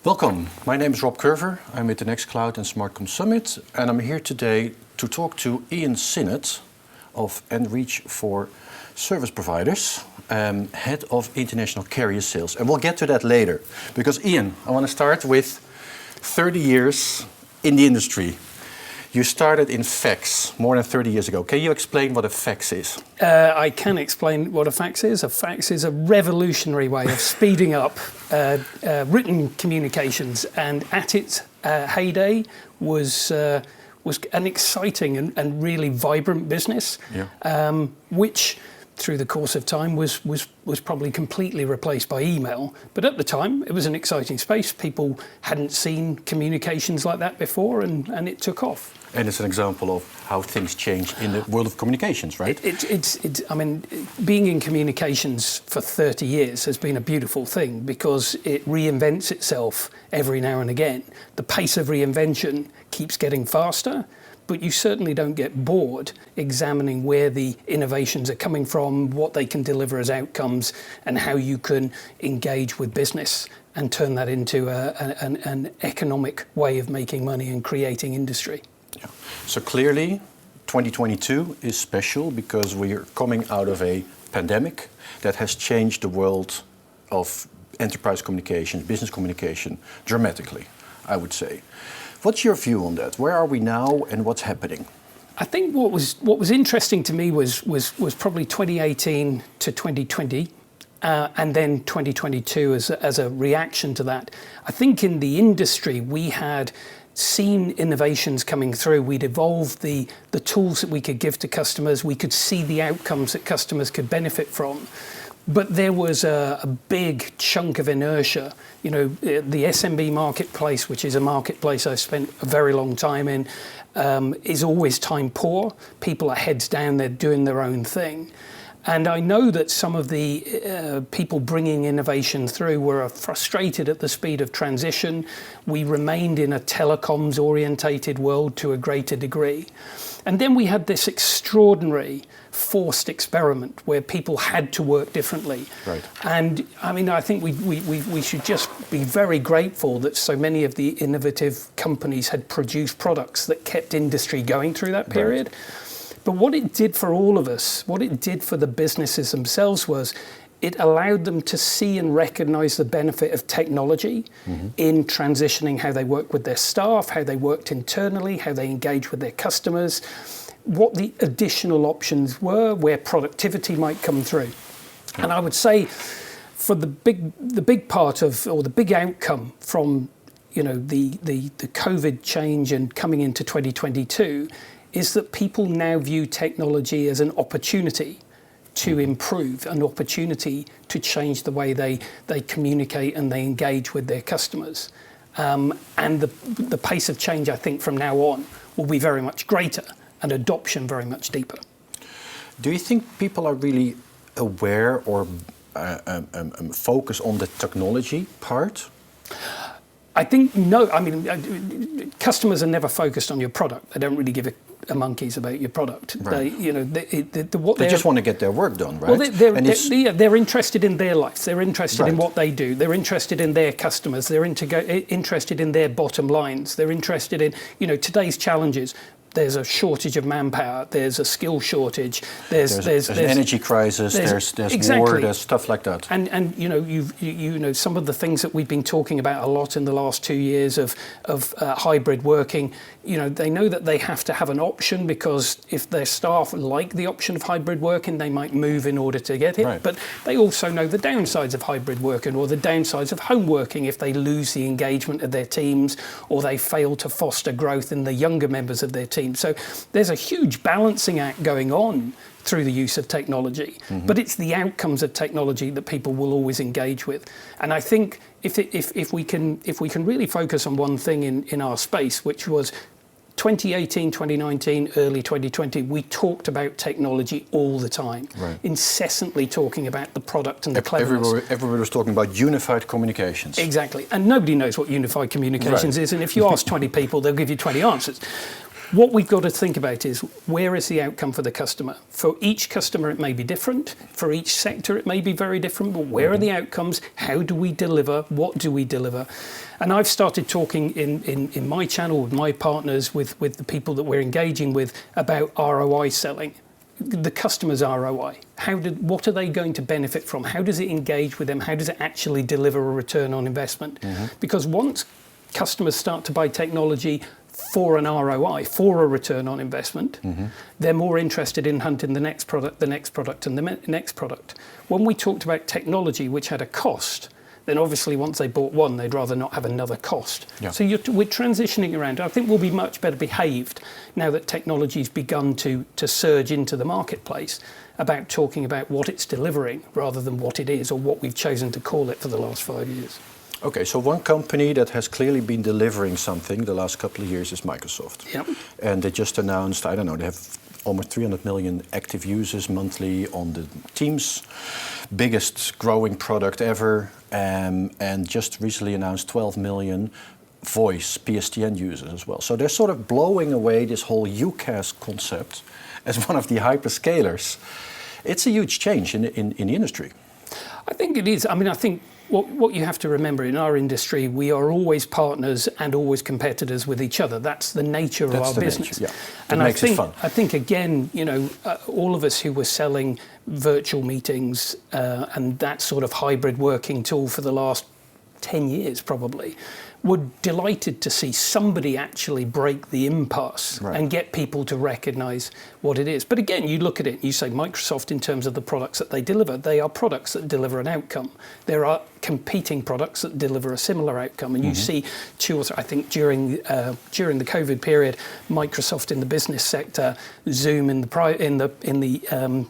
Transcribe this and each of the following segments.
Welcome, my name is Rob Kurver. I'm with the Nextcloud and SmartCom Summit, and I'm here today to talk to Iain Sinnott of Enreach for service providers, head of international carrier sales. And we'll get to that later, because Iain, I want to start with 30 years in the industry. You started in fax more than 30 years ago. Can you explain what a fax is? I can explain what a fax is. A fax is a revolutionary way of speeding up written communications, and at its heyday was an exciting and really vibrant business, which through the course of time was probably completely replaced by email. But at the time, it was an exciting space. People hadn't seen communications like that before, and it took off. And it's an example of how things change in the world of communications, right? I mean, being in communications for 30 years has been a beautiful thing because it reinvents itself every now and again. The pace of reinvention keeps getting faster, but you certainly don't get bored examining where the innovations are coming from, what they can deliver as outcomes, and how you can engage with business and turn that into an economic way of making money and creating industry. Yeah. So clearly, 2022 is special because we are coming out of a pandemic that has changed the world of enterprise communication, business communication, dramatically, I would say. What's your view on that? Where are we now and what's happening? I think what was interesting to me was probably 2018 to 2020, and then 2022 as a reaction to that. I think in the industry we had seen innovations coming through. We'd evolved the tools that we could give to customers. We could see the outcomes that customers could benefit from. But there was a big chunk of inertia. You know, the SMB marketplace, which is a marketplace I've spent a very long time in, is always time poor. People are heads down, they're doing their own thing. And I know that some of the people bringing innovation through were frustrated at the speed of transition. We remained in a telecoms-orientated world to a greater degree. And then we had this extraordinary forced experiment where people had to work differently. Right. And I mean, I think we should just be very grateful that so many of the innovative companies had produced products that kept industry going through that period. Right. But what it did for all of us, what it did for the businesses themselves was it allowed them to see and recognize the benefit of technology in transitioning how they work with their staff, how they worked internally, how they engage with their customers, what the additional options were, where productivity might come through. And I would say for the big part of, or the big outcome from, you know, the COVID change and coming into 2022 is that people now view technology as an opportunity to improve, an opportunity to change the way they communicate and they engage with their customers. And the pace of change, I think, from now on will be very much greater and adoption very much deeper. Do you think people are really aware or focus on the technology part? I think no. I mean, customers are never focused on your product. They don't really give a monkey's about your product. Right. They just want to get their work done, right? Well, they're interested in their life. They're interested in what they do. They're interested in their customers. They're interested in their bottom lines. They're interested in, you know, today's challenges. There's a shortage of manpower. There's a skill shortage. There's an energy crisis. There's war. There's stuff like that. And you know, you know some of the things that we've been talking about a lot in the last 2 years of hybrid working. You know, they know that they have to have an option because if their staff like the option of hybrid working, they might move in order to get it. Right. But they also know the downsides of hybrid working or the downsides of home working if they lose the engagement of their teams or they fail to foster growth in the younger members of their team. So there's a huge balancing act going on through the use of technology, but it's the outcomes of technology that people will always engage with. And I think if we can really focus on one thing in our space, which was 2018, 2019, early 2020, we talked about technology all the time, incessantly talking about the product and the cleverness. Everybody was talking about unified communications. Exactly, and nobody knows what unified communications is, and if you ask 20 people, they'll give you 20 answers. What we've got to think about is, where is the outcome for the customer? For each customer, it may be different. For each sector, it may be very different. But where are the outcomes? How do we deliver? What do we deliver? And I've started talking in my channel with my partners, with the people that we're engaging with, about ROI selling. The customer's ROI. What are they going to benefit from? How does it engage with them? How does it actually deliver a return on investment? Because once customers start to buy technology for an ROI, for a return on investment, they're more interested in hunting the next product, and the next product. When we talked about technology which had a cost, then obviously once they bought one, they'd rather not have another cost. Yeah. So we're transitioning around. I think we'll be much better behaved now that technology's begun to surge into the marketplace, about talking about what it's delivering rather than what it is, or what we've chosen to call it for the last 5 years. Okay, so one company that has clearly been delivering something the last couple of years is Microsoft. Yep. And they just announced, I don't know, they have almost 300 million active users monthly on the Teams, biggest growing product ever, and just recently announced 12 million voice PSTN users as well. So they're sort of blowing away this whole UCaaS concept as one of the hyperscalers. It's a huge change in the industry. I think it is. I mean, I think what you have to remember, in our industry, we are always partners and always competitors with each other. That's the nature of our business. Nature, yeah. And makes it fun. I think, again, all of us who were selling virtual meetings and that sort of hybrid working tool for the last 10 years probably, were delighted to see somebody actually break the impasse and get people to recognise what it is. But again, you look at it and you say, Microsoft, in terms of the products that they deliver, they are products that deliver an outcome. There are competing products that deliver a similar outcome. And you see two or three, I think during the COVID period, Microsoft in the business sector, Zoom in the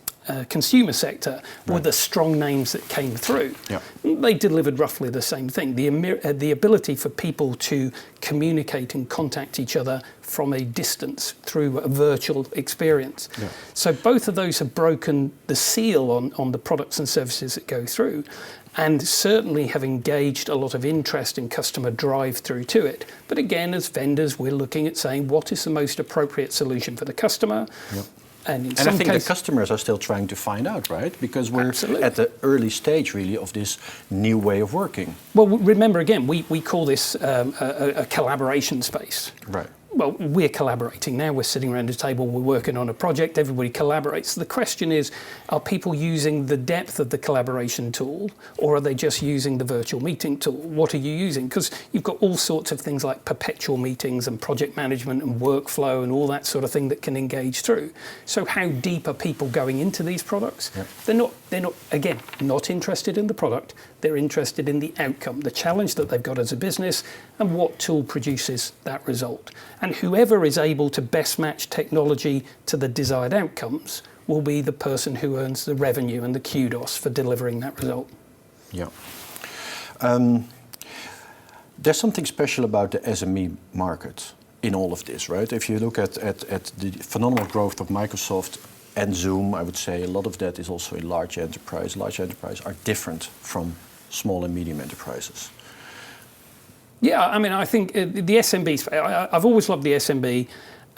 consumer sector were the strong names that came through. Yeah. They delivered roughly the same thing. The ability for people to communicate and contact each other from a distance through a virtual experience. Yeah. So both of those have broken the seal on the products and services that go through, and certainly have engaged a lot of interest and customer drive through to it. But again, as vendors, we're looking at saying, what is the most appropriate solution for the customer? Yep. And I think the customers are still trying to find out, right? Because we're at the early stage, really, of this new way of working. Well, remember, again, we call this a collaboration space. Right. Well, we're collaborating now. We're sitting around a table. We're working on a project. Everybody collaborates. The question is, are people using the depth of the collaboration tool, or are they just using the virtual meeting tool? What are you using? Because you've got all sorts of things like perpetual meetings and project management and workflow and all that sort of thing that can engage through. So how deep are people going into these products? Yep. They're not, again, not interested in the product. They're interested in the outcome, the challenge that they've got as a business, and what tool produces that result. And whoever is able to best match technology to the desired outcomes will be the person who earns the revenue and the kudos for delivering that result. Yeah. There's something special about the SME market in all of this, right? If you look at the phenomenal growth of Microsoft and Zoom, I would say a lot of that is also a large enterprise. Large enterprises are different from small and medium enterprises. Yeah, I mean, I think the SMB space, I've always loved the SMB.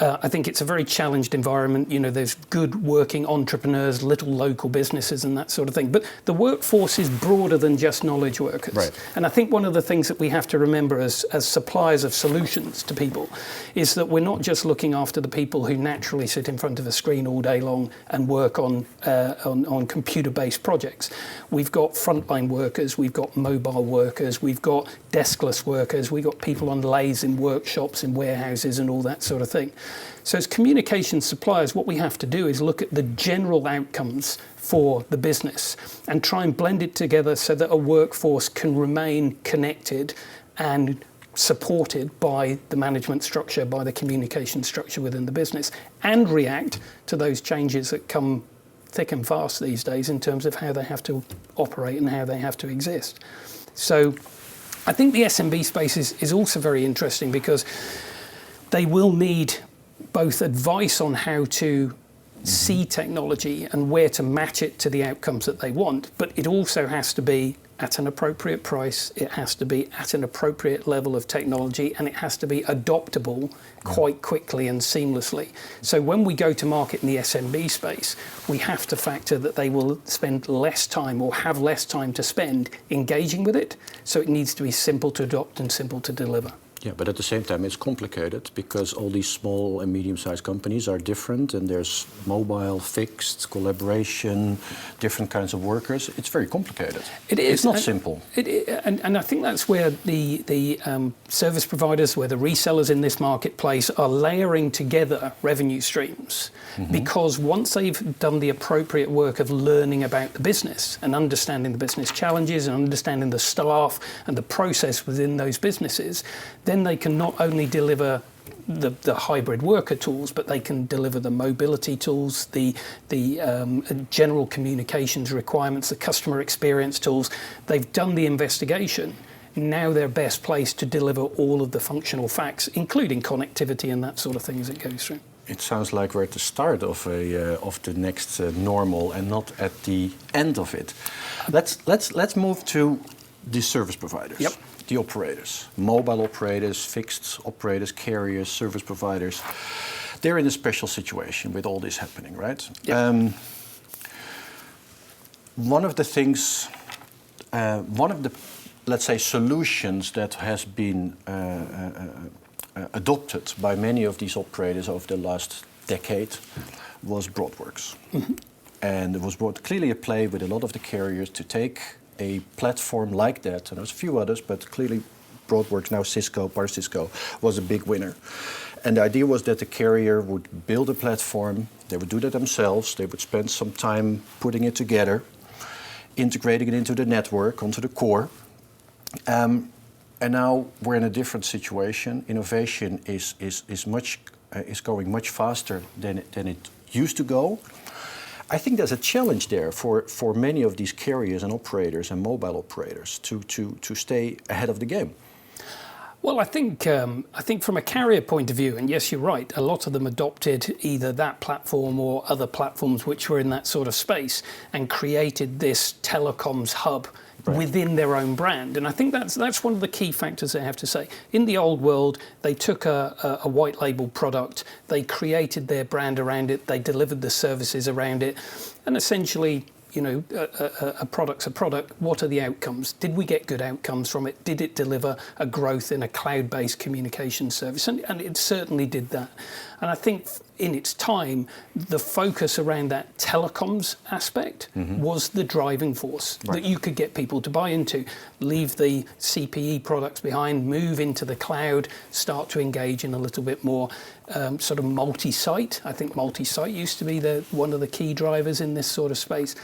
I think it's a very challenged environment. There's good working entrepreneurs, little local businesses and that sort of thing. But the workforce is broader than just knowledge workers. Right. And I think one of the things that we have to remember as suppliers of solutions to people is that we're not just looking after the people who naturally sit in front of a screen all day long and work on computer-based projects. We've got frontline workers, we've got mobile workers, we've got deskless workers, we've got people on lathes in workshops, in warehouses and all that sort of thing. So as communication suppliers, what we have to do is look at the general outcomes for the business and try and blend it together so that a workforce can remain connected and supported by the management structure, by the communication structure within the business, and react to those changes that come thick and fast these days in terms of how they have to operate and how they have to exist. So I think the SMB space is also very interesting because they will need both advice on how to see technology and where to match it to the outcomes that they want, but it also has to be at an appropriate price, it has to be at an appropriate level of technology, and it has to be adoptable quite quickly and seamlessly. So when we go to market in the SMB space, we have to factor that they will spend less time or have less time to spend engaging with it. So it needs to be simple to adopt and simple to deliver. Yeah, but at the same time, it's complicated because all these small and medium-sized companies are different, and there's mobile, fixed, collaboration, different kinds of workers. It's very complicated. It is. It's not simple. And I think that's where the service providers, where the resellers in this marketplace are layering together revenue streams. Because once they've done the appropriate work of learning about the business and understanding the business challenges and understanding the staff and the process within those businesses, then they can not only deliver the hybrid worker tools, but they can deliver the mobility tools, the general communications requirements, the customer experience tools. They've done the investigation. Now they're best placed to deliver all of the functional facts, including connectivity and that sort of thing as it goes through. It sounds like we're at the start of the next normal and not at the end of it. Let's move to the service providers. Yep. The operators, mobile operators, fixed operators, carriers, service providers. They're in a special situation with all this happening, right? Yep. One of the, let's say, solutions that has been adopted by many of these operators over the last decade was Broadworks. And it was clearly a play with a lot of the carriers to take a platform like that, and there's a few others, but clearly Broadworks, now Cisco, part of Cisco, was a big winner. And the idea was that the carrier would build a platform, they would do that themselves, they would spend some time putting it together, integrating it into the network, onto the core. And now we're in a different situation. Innovation is going much faster than it used to go. I think there's a challenge there for many of these carriers and operators and mobile operators to stay ahead of the game. Well, I think from a carrier point of view, and yes, you're right, a lot of them adopted either that platform or other platforms which were in that sort of space and created this telecoms hub within their own brand. And I think that's one of the key factors I have to say. In the old world, they took a white label product, they created their brand around it, they delivered the services around it, and essentially, you know, a product's a product. What are the outcomes? Did we get good outcomes from it? Did it deliver a growth in a cloud-based communication service? And it certainly did that. And I think in its time, the focus around that telecoms aspect was the driving force that you could get people to buy into, leave the CPE products behind, move into the cloud, start to engage in a little bit more sort of multi-site. I think multi-site used to be one of the key drivers in this sort of space.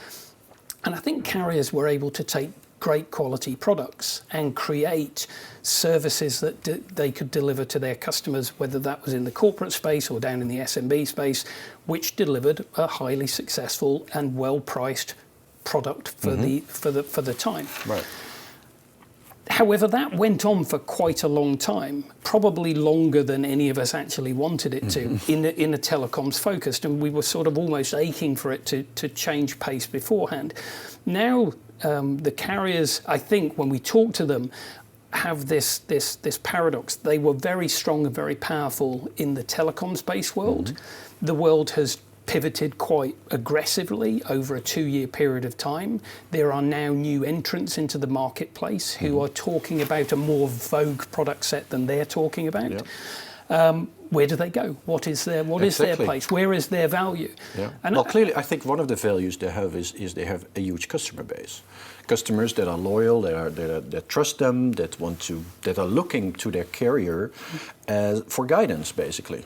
And I think carriers were able to take great quality products and create services that they could deliver to their customers, whether that was in the corporate space or down in the SMB space, which delivered a highly successful and well-priced product for the time. Right. However, that went on for quite a long time, probably longer than any of us actually wanted it to, in a telecoms focused, and we were sort of almost aching for it to change pace beforehand. Now, the carriers, I think, when we talk to them, have this paradox. They were very strong and very powerful in the telecom-based world. The world has pivoted quite aggressively over a 2-year period of time. There are now new entrants into the marketplace who are talking about a more vogue product set than they're talking about. Yep. Where do they go? What is their place? Where is their value? Yeah. And well, clearly, I think one of the values they have is they have a huge customer base. Customers that are loyal, that trust them, that are looking to their carrier for guidance, basically.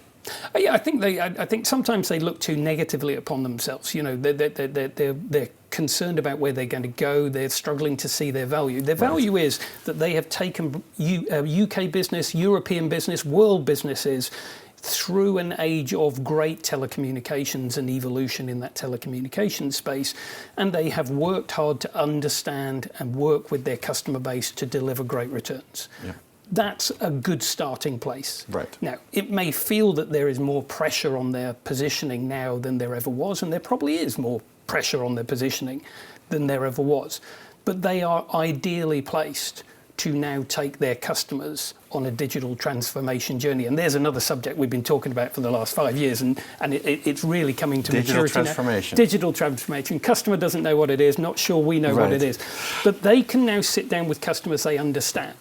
Yeah, I think sometimes they look too negatively upon themselves. You know, they're concerned about where they're going to go. They're struggling to see their value. Their value is that they have taken UK business, European business, world businesses through an age of great telecommunications and evolution in that telecommunications space, and they have worked hard to understand and work with their customer base to deliver great returns. Yeah. That's a good starting place. Right. Now, it may feel that there is more pressure on their positioning now than there ever was, and there probably is more pressure on their positioning than there ever was. but they are ideally placed to now take their customers on a digital transformation journey. And there's another subject we've been talking about for the last 5 years, and it's really coming to digital maturity transformation. now. Digital transformation. Customer doesn't know what it is, not sure we know what it is. But they can now sit down with customers they understand.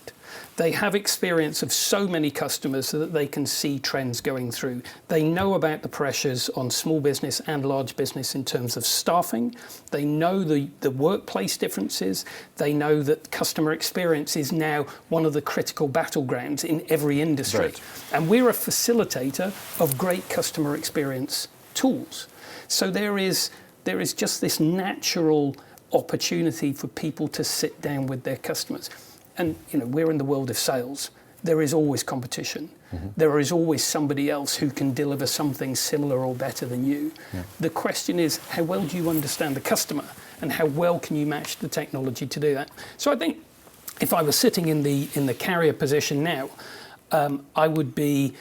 They have experience of so many customers so that they can see trends going through. They know about the pressures on small business and large business in terms of staffing. They know the workplace differences. They know that customer experience is now one of the critical battlegrounds in every industry. Right. And we're a facilitator of great customer experience tools. So there is just this natural opportunity for people to sit down with their customers. And we're in the world of sales. There is always competition. Mm-hmm. There is always somebody else who can deliver something similar or better than you. Yeah. The question is, how well do you understand the customer, and how well can you match the technology to do that? So I think if I was sitting in the carrier position now, I would be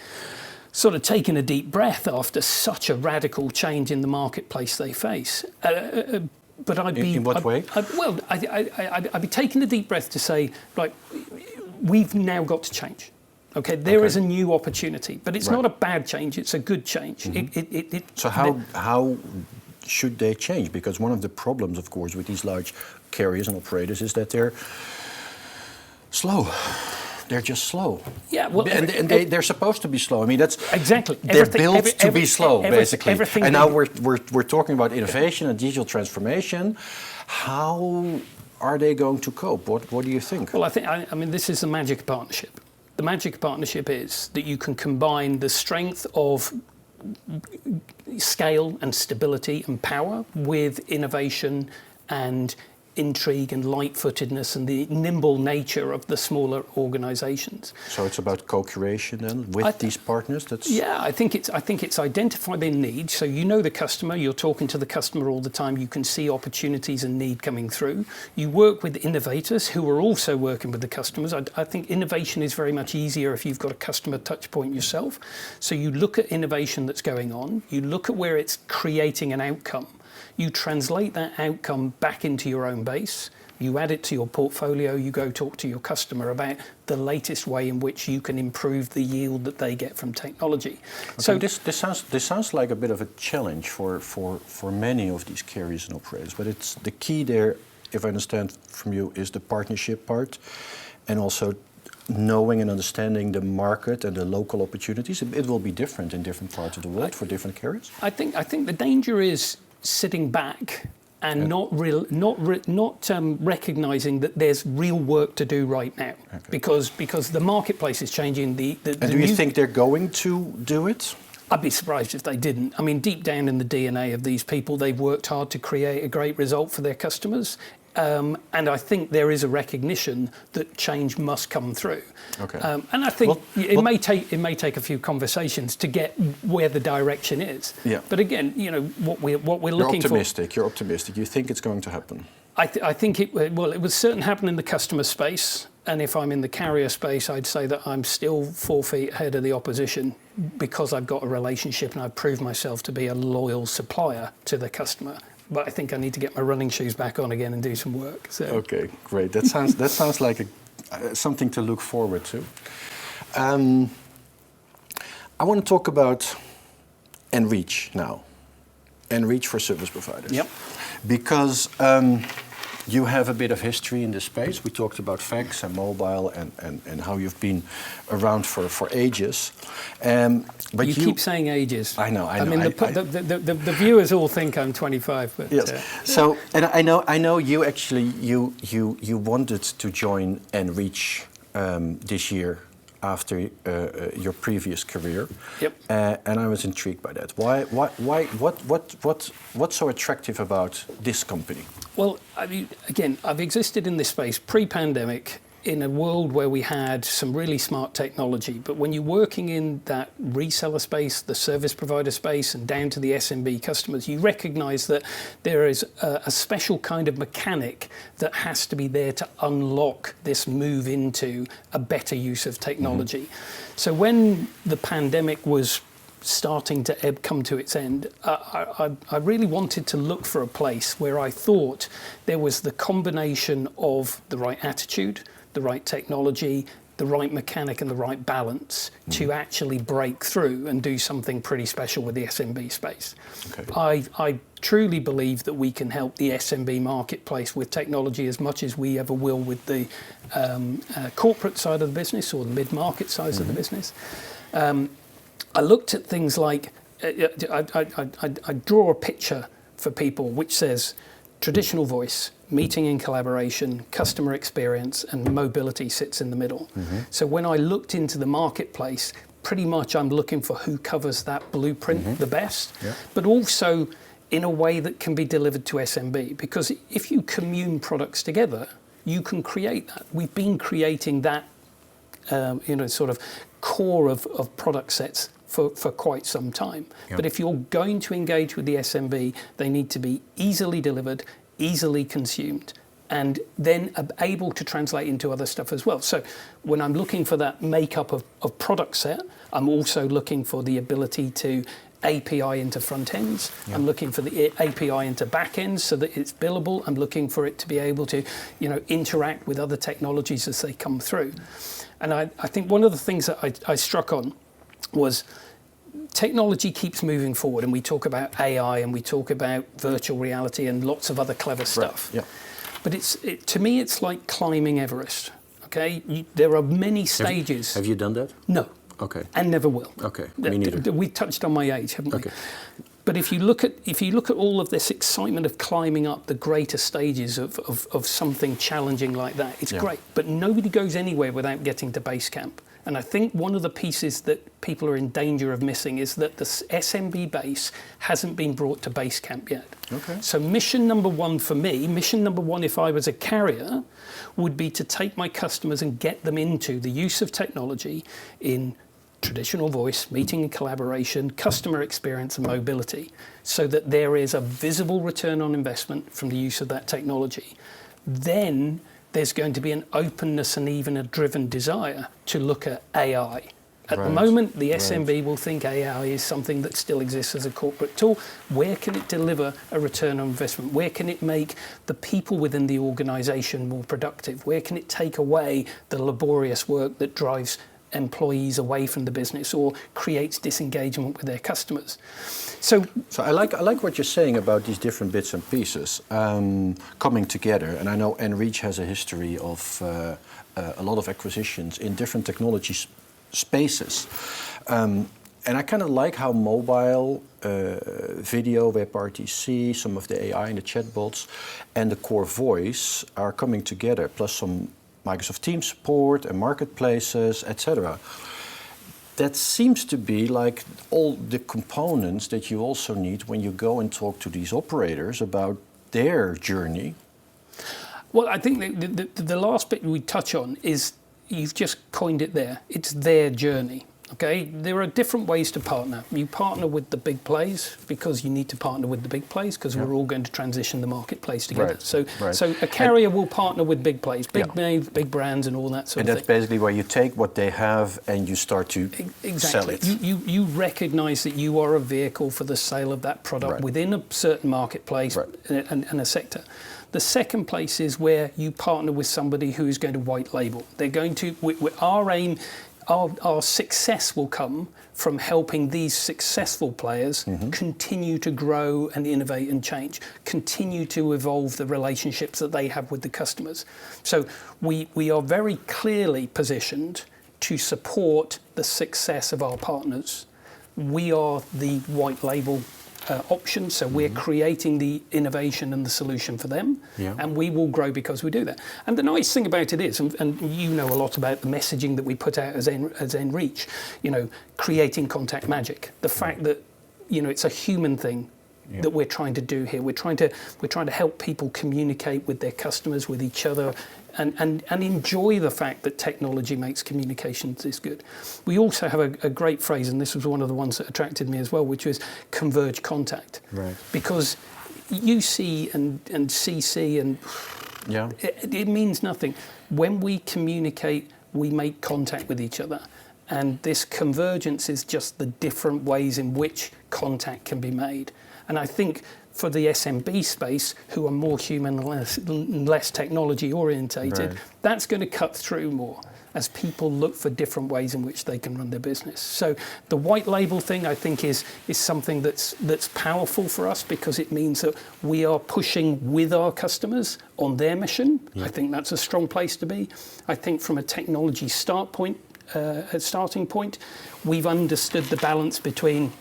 sort of taking a deep breath after such a radical change in the marketplace they face. But I'd be... In what way? I'd be taking a deep breath to say, right, we've now got to change. Okay, there is a new opportunity, but it's not a bad change, it's a good change. Mm-hmm. So how should they change? Because one of the problems, of course, with these large carriers and operators is that they're slow. They're just slow. Yeah, well, they're supposed to be slow. I mean, that's exactly. They're built to be slow, basically. And now we're talking about innovation and digital transformation. How are they going to cope? What do you think? Well, I mean, this is the magic partnership. The magic partnership is that you can combine the strength of scale and stability and power with innovation and intrigue and light-footedness and the nimble nature of the smaller organisations. So it's about co-creation then with these partners. I think it's identify their needs. So you know the customer. You're talking to the customer all the time. You can see opportunities and need coming through. You work with innovators who are also working with the customers. I think innovation is very much easier if you've got a customer touch point yourself. So you look at innovation that's going on. You look at where it's creating an outcome. You translate that outcome back into your own base, you add it to your portfolio, you go talk to your customer about the latest way in which you can improve the yield that they get from technology. Okay, so this sounds like a bit of a challenge for many of these carriers and operators, but it's the key there, if I understand from you, is the partnership part, and also knowing and understanding the market and the local opportunities. It will be different in different parts of the world for different carriers. I think the danger is sitting back and not recognising that there's real work to do right now, because the marketplace is changing. And do you think they're going to do it? I'd be surprised if they didn't. I mean, deep down in the DNA of these people, they've worked hard to create a great result for their customers. And I think there is a recognition that change must come through. Okay. And I think it may take a few conversations to get where the direction is. Yeah. But again, what we're looking for. You're optimistic. You think it's going to happen? I think it will certainly happen in the customer space. And if I'm in the carrier space, I'd say that I'm still 4 feet ahead of the opposition because I've got a relationship and I've proved myself to be a loyal supplier to the customer. But I think I need to get my running shoes back on again and do some work. So. Okay, great. That sounds like something to look forward to. I want to talk about Enreach now. Enreach for service providers. Yep. Because you have a bit of history in this space. We talked about fax and mobile and how you've been around for ages. But you keep saying ages. I know. I mean, the viewers all think I'm 25. But, yes. So, and I know you actually you wanted to join Enreach this year after your previous career. Yep. And I was intrigued by that. What's so attractive about this company? Well, I mean, again, I've existed in this space pre-pandemic in a world where we had some really smart technology. But when you're working in that reseller space, the service provider space, and down to the SMB customers, you recognize that there is a special kind of mechanic that has to be there to unlock this move into a better use of technology. Mm-hmm. So when the pandemic was starting to come to its end, I really wanted to look for a place where I thought there was the combination of the right attitude, the right technology, the right mechanic and the right balance to actually break through and do something pretty special with the SMB space. Okay. I truly believe that we can help the SMB marketplace with technology as much as we ever will with the corporate side of the business or the mid-market size of the business. I looked at things like, I draw a picture for people which says traditional voice, meeting and collaboration, customer experience, and mobility sits in the middle. So when I looked into the marketplace, pretty much I'm looking for who covers that blueprint the best, but also in a way that can be delivered to SMB. Because if you commune products together, you can create that. We've been creating that, sort of core of product sets for quite some time. But if you're going to engage with the SMB, they need to be easily delivered, easily consumed, and then able to translate into other stuff as well. So when I'm looking for that makeup of product set, I'm also looking for the ability to API into front ends. I'm looking for the API into back ends so that it's billable. I'm looking for it to be able to, interact with other technologies as they come through. And I think one of the things that I struck on was technology keeps moving forward, and we talk about AI and we talk about virtual reality and lots of other clever stuff. But to me, it's like climbing Everest. Okay, there are many stages. Have you done that? No. Okay. And never will. Okay. Me neither. We touched on my age, haven't we? Okay. But if you look at all of this excitement of climbing up the greater stages of something challenging like that, it's great. But nobody goes anywhere without getting to base camp. And I think one of the pieces that people are in danger of missing is that the SMB base hasn't been brought to base camp yet. Okay. So mission number one for me, if I was a carrier, would be to take my customers and get them into the use of technology in traditional voice, meeting and collaboration, customer experience and mobility, so that there is a visible return on investment from the use of that technology. Then there's going to be an openness and even a driven desire to look at AI. At the moment, the SMB will think AI is something that still exists as a corporate tool. Where can it deliver a return on investment? Where can it make the people within the organisation more productive? Where can it take away the laborious work that drives employees away from the business or creates disengagement with their customers? So I like what you're saying about these different bits and pieces coming together. And I know Enreach has a history of a lot of acquisitions in different technology spaces. And I kind of like how mobile, video, WebRTC, some of the AI and the chatbots, and the core voice are coming together, plus some Microsoft Teams support and marketplaces, etc. That seems to be like all the components that you also need when you go and talk to these operators about their journey. Well, I think the last bit we touch on is, you've just coined it there, it's their journey. Okay, there are different ways to partner. You partner with the big plays because you need to partner with the big plays because we're all going to transition the marketplace together. So a carrier will partner with big plays, big names, big brands, and all that sort of thing. And that's basically where you take what they have and you start to sell it. You recognise that you are a vehicle for the sale of that product within a certain marketplace and a sector. The second place is where you partner with somebody who is going to white label. They're going to. Our aim. Our success will come from helping these successful players continue to grow and innovate and change, continue to evolve the relationships that they have with the customers. So we are very clearly positioned to support the success of our partners. We are the white label option, so we're creating the innovation and the solution for them, and we will grow because we do that. And the nice thing about it is, and you know a lot about the messaging that we put out as Enreach, creating contact magic. The fact that it's a human thing that we're trying to do here. We're trying to help people communicate with their customers, with each other, and enjoy the fact that technology makes communications is good. We also have a great phrase, and this was one of the ones that attracted me as well, which was converge contact. Right. Because UC and CC and it means nothing. When we communicate, we make contact with each other. And this convergence is just the different ways in which contact can be made. And I think for the SMB space, who are more human and less technology orientated, Right. that's going to cut through more as people look for different ways in which they can run their business. So the white label thing, I think, is something that's powerful for us, because it means that we are pushing with our customers on their mission. I think that's a strong place to be. I think from a technology starting point, we've understood the balance between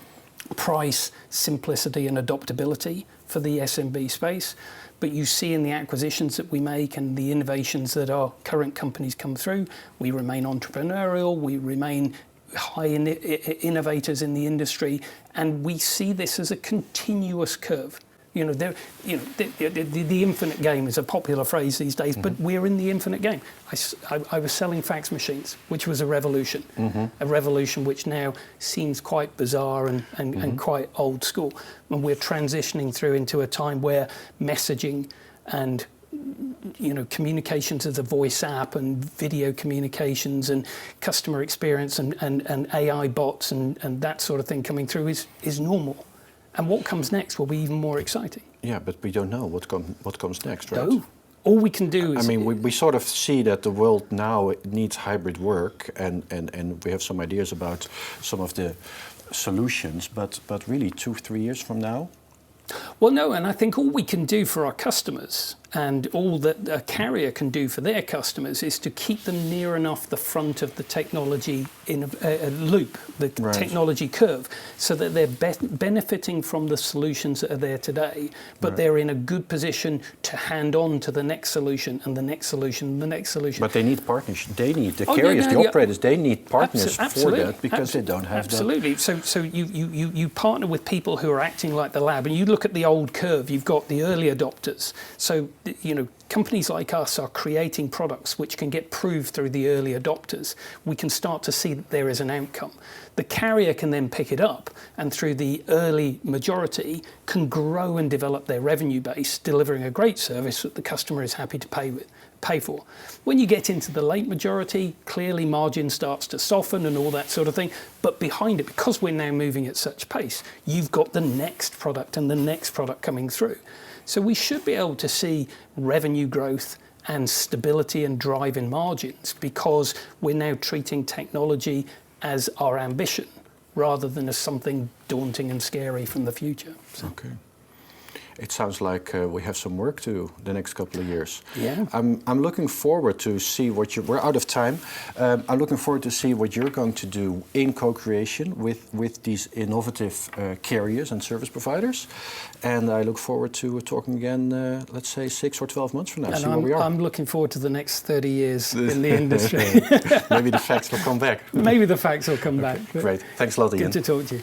price, simplicity and adoptability for the SMB space. But you see in the acquisitions that we make and the innovations that our current companies come through, we remain entrepreneurial, we remain high innovators in the industry, and we see this as a continuous curve. The infinite game is a popular phrase these days, but we're in the infinite game. I was selling fax machines, which was a revolution which now seems quite bizarre and quite old school. And we're transitioning through into a time where messaging and communications as a voice app and video communications and customer experience and AI bots and that sort of thing coming through is normal. And what comes next will be even more exciting. Yeah, but we don't know what comes next, right? No. All we can do is... I mean, we sort of see that the world now needs hybrid work, and we have some ideas about some of the solutions, but really 2-3 years from now? Well, no, and I think all we can do for our customers and all that a carrier can do for their customers is to keep them near enough the front of the technology in a loop, the Right. technology curve, so that they're benefiting from the solutions that are there today, but Right. they're in a good position to hand on to the next solution and the next solution and the next solution. But they need partners. They need the Oh, yeah, carriers, no, the yeah. operators. They need partners for Absolutely. that, because they don't have Absolutely. So you partner with people who are acting like the lab, and you look at the old curve. You've got the early adopters. So companies like us are creating products which can get proved through the early adopters. We can start to see that there is an outcome. The carrier can then pick it up, and through the early majority can grow and develop their revenue base, delivering a great service that the customer is happy to pay for. When you get into the late majority, clearly margin starts to soften and all that sort of thing. But behind it, because we're now moving at such pace, you've got the next product and the next product coming through. So we should be able to see revenue growth and stability and drive in margins, because we're now treating technology as our ambition rather than as something daunting and scary from the future. So. Okay. It sounds like we have some work to do the next couple of years. Yeah. I'm looking forward to see what we're out of time. I'm looking forward to see what you're going to do in co-creation with these innovative carriers and service providers. And I look forward to talking again, let's say 6 or 12 months from now, And see where we are. I'm looking forward to the next 30 years in the industry. Maybe the facts will come back. Maybe the facts will come back. Great. Thanks a lot, Iain. Good to talk to you.